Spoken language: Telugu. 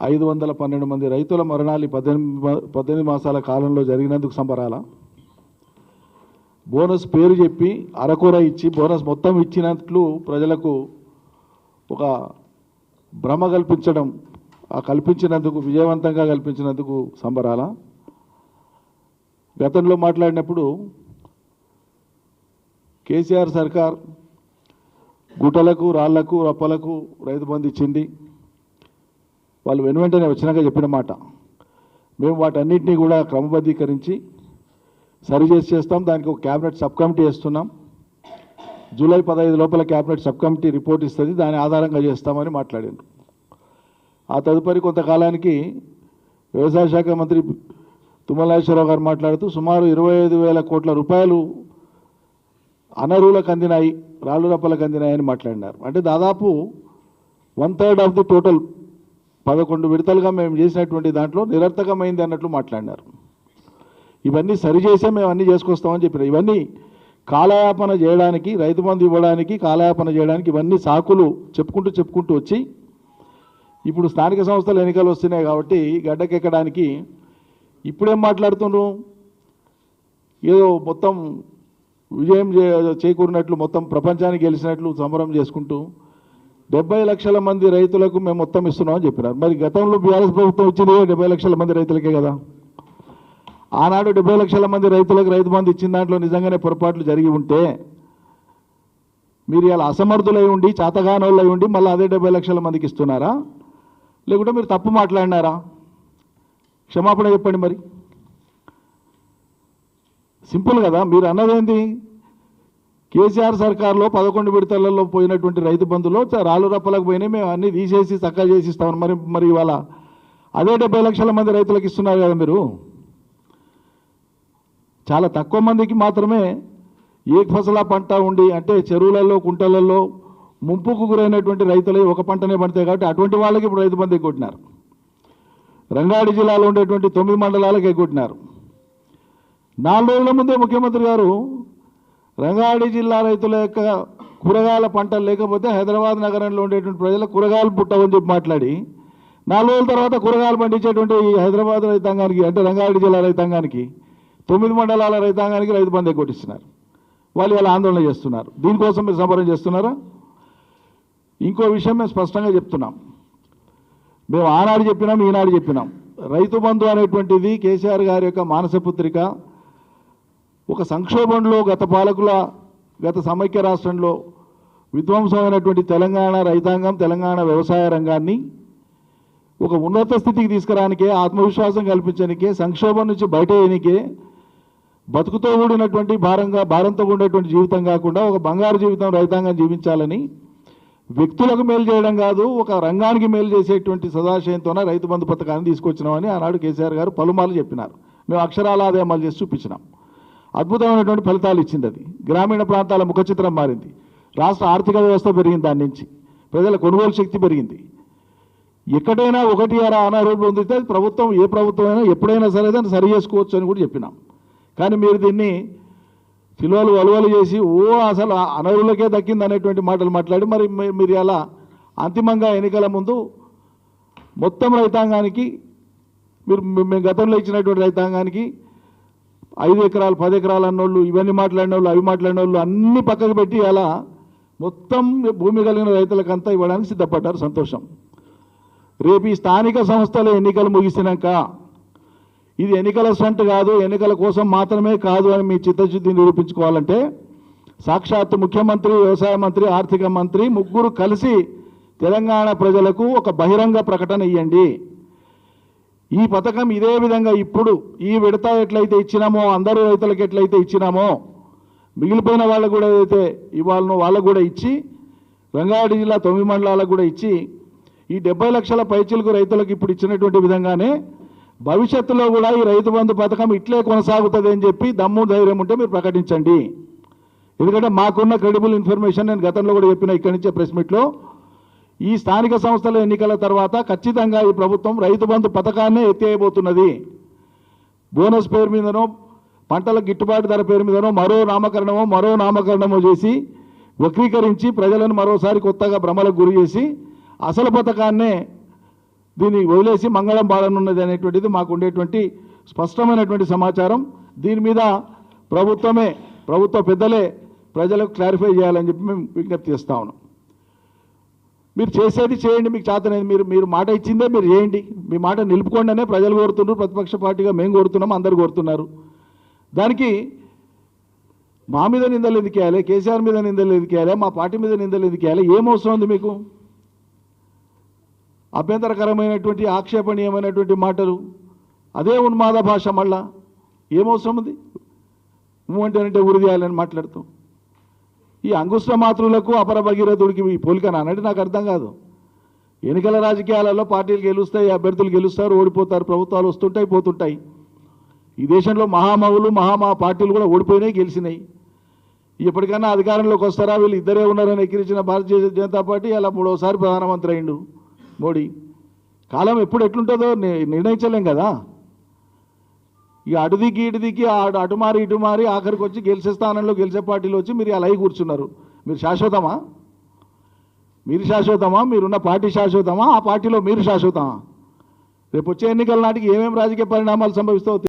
512 మంది రైతుల మరణాలు 18 మాసాల కాలంలో జరిగినందుకు సంబరాలా? బోనస్ పేరు చెప్పి అరకొర ఇచ్చి బోనస్ మొత్తం ఇచ్చినట్లు ప్రజలకు ఒక భ్రమ కల్పించడం, కల్పించినందుకు విజయవంతంగా కల్పించినందుకు సంబరాలా? గతంలో మాట్లాడినప్పుడు కేసీఆర్ సర్కార్ గుట్టలకు రాళ్లకు రప్పలకు రైతు బంధు ఇచ్చింది. వాళ్ళు వెనువెంటనే వచ్చినాక చెప్పిన మాట, మేము వాటన్నిటినీ కూడా క్రమబద్ధీకరించి సరిచేసి చేస్తాం. దానికి ఒక క్యాబినెట్ సబ్ కమిటీ వేస్తున్నాం. జూలై 15 లోపల క్యాబినెట్ సబ్ కమిటీ రిపోర్ట్ ఇస్తుంది, దాని ఆధారంగా చేస్తామని మాట్లాడారు. ఆ తదుపరి కొంతకాలానికి వ్యవసాయ శాఖ మంత్రి తుమ్మల నాగేశ్వరరావు గారు మాట్లాడుతూ సుమారు 25,000 కోట్ల రూపాయలు అనర్హులకు అందినాయి, రాళ్ళు రప్పలకు అందినాయని మాట్లాడినారు. అంటే దాదాపు 1/3 ఆఫ్ ది టోటల్ 11 విడతలుగా మేము చేసినటువంటి దాంట్లో నిరర్థకమైంది అన్నట్లు మాట్లాడినారు. ఇవన్నీ సరిచేసే మేము అన్నీ చేసుకొస్తామని చెప్పినారు. ఇవన్నీ కాలయాపన చేయడానికి, రైతు బంధు ఇవ్వడానికి, కాలయాపన చేయడానికి ఇవన్నీ సాకులు చెప్పుకుంటూ వచ్చి ఇప్పుడు స్థానిక సంస్థల ఎన్నికలు వస్తున్నాయి కాబట్టి గడ్డకెక్కడానికి ఇప్పుడేం మాట్లాడుతున్నారు, ఏదో మొత్తం విజయం చేకూరినట్లు, మొత్తం ప్రపంచానికి గెలిచినట్లు సంబరం చేసుకుంటూ 70 లక్షల మంది రైతులకు మేము మొత్తం ఇస్తున్నామని చెప్పినారు. మరి గతంలో బీఆర్ఎస్ ప్రభుత్వం ఇచ్చింది 70 లక్షల మంది రైతులకే కదా. ఆనాడు 70 లక్షల మంది రైతులకు రైతు బంధు ఇచ్చిన దాంట్లో నిజంగానే పొరపాట్లు జరిగి ఉంటే మీరు ఇలా అసమర్థులై ఉండి, చాతగానోళ్ళై ఉండి మళ్ళీ అదే 70 లక్షల మందికి ఇస్తున్నారా, లేకుంటే మీరు తప్పు మాట్లాడినారా? క్షమాపణ చెప్పండి. మరి సింపుల్ కదా. మీరు అన్నదేంటి, కేసీఆర్ సర్కార్లో 11 విడతలలో పోయినటువంటి రైతు బంధులో రాళ్ళు రప్పలకు పోయినాయి, మేము అన్నీ తీసేసి చక్కగా చేసి ఇస్తామని మరి ఇవాళ అదే 70 లక్షల మంది రైతులకు ఇస్తున్నారు కదా. మీరు చాలా తక్కువ మందికి మాత్రమే ఏక ఫసలా పంట ఉండి, అంటే చెరువులలో కుంటలలో ముంపుకు గురైనటువంటి రైతులే ఒక పంటనే పండుతాయి కాబట్టి అటువంటి వాళ్ళకి ఇప్పుడు రైతు బంధు ఎగ్గొట్టినారు. రంగారెడ్డి జిల్లాలో ఉండేటువంటి 9 మండలాలకు ఎగ్గొట్టినారు. 4 రోజుల ముందే ముఖ్యమంత్రి గారు రంగారెడ్డి జిల్లా రైతుల యొక్క కూరగాయల పంటలు లేకపోతే హైదరాబాద్ నగరంలో ఉండేటువంటి ప్రజలకు కూరగాయలు పుట్టవని చెప్పి మాట్లాడి 4 రోజుల తర్వాత కూరగాయలు పండించేటువంటి హైదరాబాద్ రైతాంగానికి, అంటే రంగారెడ్డి జిల్లా రైతాంగానికి, 9 మండలాల రైతాంగానికి రైతు బంధు ఎగ్గొట్టిస్తున్నారు. వాళ్ళు ఇలా ఆందోళన చేస్తున్నారు. దీనికోసం మీరు సంబరం చేస్తున్నారా? ఇంకో విషయం మేము స్పష్టంగా చెప్తున్నాం, మేము ఆనాడు చెప్పినాం, ఈనాడు చెప్పినాం. రైతు బంధు అనేటువంటిది కేసీఆర్ గారి యొక్క మానసపుత్రిక. ఒక సంక్షోభంలో గత సమైక్య రాష్ట్రంలో విధ్వంసమైనటువంటి తెలంగాణ రైతాంగం, తెలంగాణ వ్యవసాయ రంగాన్ని ఒక ఉన్నత స్థితికి తీసుకురానికే, ఆత్మవిశ్వాసం కల్పించడానికే, సంక్షోభం నుంచి బయట వేయనికే, బతుకుతో కూడినటువంటి భారంతో కూడినటువంటి జీవితం కాకుండా ఒక బంగారు జీవితం రైతాంగం జీవించాలని, వ్యక్తులకు మేలు చేయడం కాదు ఒక రంగానికి మేలు చేసేటువంటి సదాశయంతోనే రైతు బంధు పథకాన్ని తీసుకొచ్చినామని ఆనాడు కేసీఆర్ గారు పలుమార్లు చెప్పినారు. మేము అక్షరాల అదే అమలు చేసి చూపించినాం. అద్భుతమైనటువంటి ఫలితాలు ఇచ్చింది. అది గ్రామీణ ప్రాంతాల ముఖ చిత్రం మారింది. రాష్ట్ర ఆర్థిక వ్యవస్థ పెరిగింది, దాని నుంచి ప్రజల కొనుగోలు శక్తి పెరిగింది. ఎక్కడైనా ఒకటి అనారోగ్యం పొందితే ప్రభుత్వం, ఏ ప్రభుత్వం అయినా ఎప్పుడైనా సరే దాన్ని సరి చేసుకోవచ్చు అని కూడా చెప్పినాం. కానీ మీరు దీన్ని సిలువలు వలువలు చేసి అసలు అనర్హులకే దక్కింది అనేటువంటి మాటలు మాట్లాడి మరి మీరు అలా అంతిమంగా ఎన్నికల ముందు మొత్తం రైతాంగానికి, మేము గతంలో ఇచ్చినటువంటి రైతాంగానికి 5 ఎకరాలు 10 ఎకరాలు అన్నోళ్ళు, ఇవన్నీ మాట్లాడిన వాళ్ళు, అవి మాట్లాడిన వాళ్ళు అన్నీ పక్కకు పెట్టి అలా మొత్తం భూమి కలిగిన రైతులకంతా ఇవ్వడానికి సిద్ధపడ్డారు. సంతోషం. రేపు ఈ స్థానిక సంస్థల ఎన్నికలు ముగిసినాక ఇది ఎన్నికల స్టంట్ కాదు, ఎన్నికల కోసం మాత్రమే కాదు అని మీ చిత్తశుద్ధిని నిరూపించుకోవాలంటే సాక్షాత్తు ముఖ్యమంత్రి, వ్యవసాయ మంత్రి, ఆర్థిక మంత్రి ముగ్గురు కలిసి తెలంగాణ ప్రజలకు ఒక బహిరంగ ప్రకటన ఇవ్వండి. ఈ పథకం ఇదే విధంగా ఇప్పుడు ఈ విడత ఎట్లయితే ఇచ్చినామో, అందరూ రైతులకు ఎట్లయితే ఇచ్చినామో, మిగిలిపోయిన వాళ్ళకు కూడా ఏదైతే ఇవ్వాలనో వాళ్ళకు కూడా ఇచ్చి, రంగారెడ్డి జిల్లా 9 మండలాలకు కూడా ఇచ్చి, ఈ 70 లక్షల పైచిలకు రైతులకు ఇప్పుడు ఇచ్చినటువంటి విధంగానే భవిష్యత్తులో కూడా ఈ రైతు బంధు పథకం ఇట్లే కొనసాగుతుంది అని చెప్పి దమ్ము ధైర్యం ఉంటే మీరు ప్రకటించండి. ఎందుకంటే మాకున్న క్రెడిబుల్ ఇన్ఫర్మేషన్ నేను గతంలో కూడా చెప్పిన ఇక్కడి నుంచే ప్రెస్ మీట్లో, ఈ స్థానిక సంస్థల ఎన్నికల తర్వాత ఖచ్చితంగా ఈ ప్రభుత్వం రైతు బంధు పథకాన్నే ఎత్తేయబోతున్నది. బోనస్ పేరు మీదనో, పంటల గిట్టుబాటు ధర పేరు మీదనో మరో నామకరణమో చేసి వక్రీకరించి ప్రజలను మరోసారి కొత్తగా భ్రమలకు గురి చేసి అసలు పథకాన్నే దీన్ని వదిలేసి మంగళం పాడనున్నది అనేటువంటిది మాకు ఉండేటువంటి స్పష్టమైనటువంటి సమాచారం. దీని మీద ప్రభుత్వ పెద్దలే ప్రజలకు క్లారిఫై చేయాలని చెప్పి మేము విజ్ఞప్తి చేస్తా ఉన్నాం. మీరు చేసేది చేయండి, మీకు చేతనేది మీరు మాట ఇచ్చిందే మీరు చేయండి, మీ మాట నిలుపుకోండి అనే ప్రజలు కోరుతున్నారు. ప్రతిపక్ష పార్టీగా మేము కోరుతున్నాం, అందరు కోరుతున్నారు. దానికి మా మీద నిందలు ఎందుకు వేయాలి, కేసీఆర్ మీద నిందలు ఎందుకు వేయాలి, మా పార్టీ మీద నిందలు ఎందుకు వేయాలి? ఏమవసరం ఉంది మీకు? అభ్యంతరకరమైనటువంటి ఆక్షేపణీయమైనటువంటి మాటలు, అదే ఉన్మాద భాష, మళ్ళా ఏమవసరం ఉంది? అంటే ఉరి చేయాలని మాట్లాడుతాం. ఈ అంగుష్ట మాతృలకు అపర భగీరథుడికి ఈ పోలికనా అన్నట్టు నాకు అర్థం కాదు. ఎన్నికల రాజకీయాలలో పార్టీలు గెలుస్తాయి, అభ్యర్థులు గెలుస్తారు, ఓడిపోతారు, ప్రభుత్వాలు వస్తుంటాయి, పోతుంటాయి. ఈ దేశంలో మహామహులు పార్టీలు కూడా ఓడిపోయినాయి, గెలిచినాయి. ఎప్పటికైనా అధికారంలోకి వస్తారా? వీళ్ళు ఇద్దరే ఉన్నారని ఎక్కిరించిన భారతీయ జనతా పార్టీ అలా మూడోసారి ప్రధానమంత్రి అయిండు మోడీ. కాలం ఎప్పుడు ఎట్లుంటుందో నిర్ణయించలేం కదా. ఇక అటుదికి ఇటుదికి అటుమారి ఇటుమారి ఆఖరికి వచ్చి గెలిచే స్థానంలో గెలిచే పార్టీలో వచ్చి మీరు అలా కూర్చున్నారు. మీరు శాశ్వతమా? మీరున్న పార్టీ శాశ్వతమా? ఆ పార్టీలో మీరు శాశ్వతమా? రేపు వచ్చే ఎన్నికల నాటికి ఏమేమి రాజకీయ పరిణామాలు సంభవిస్తావో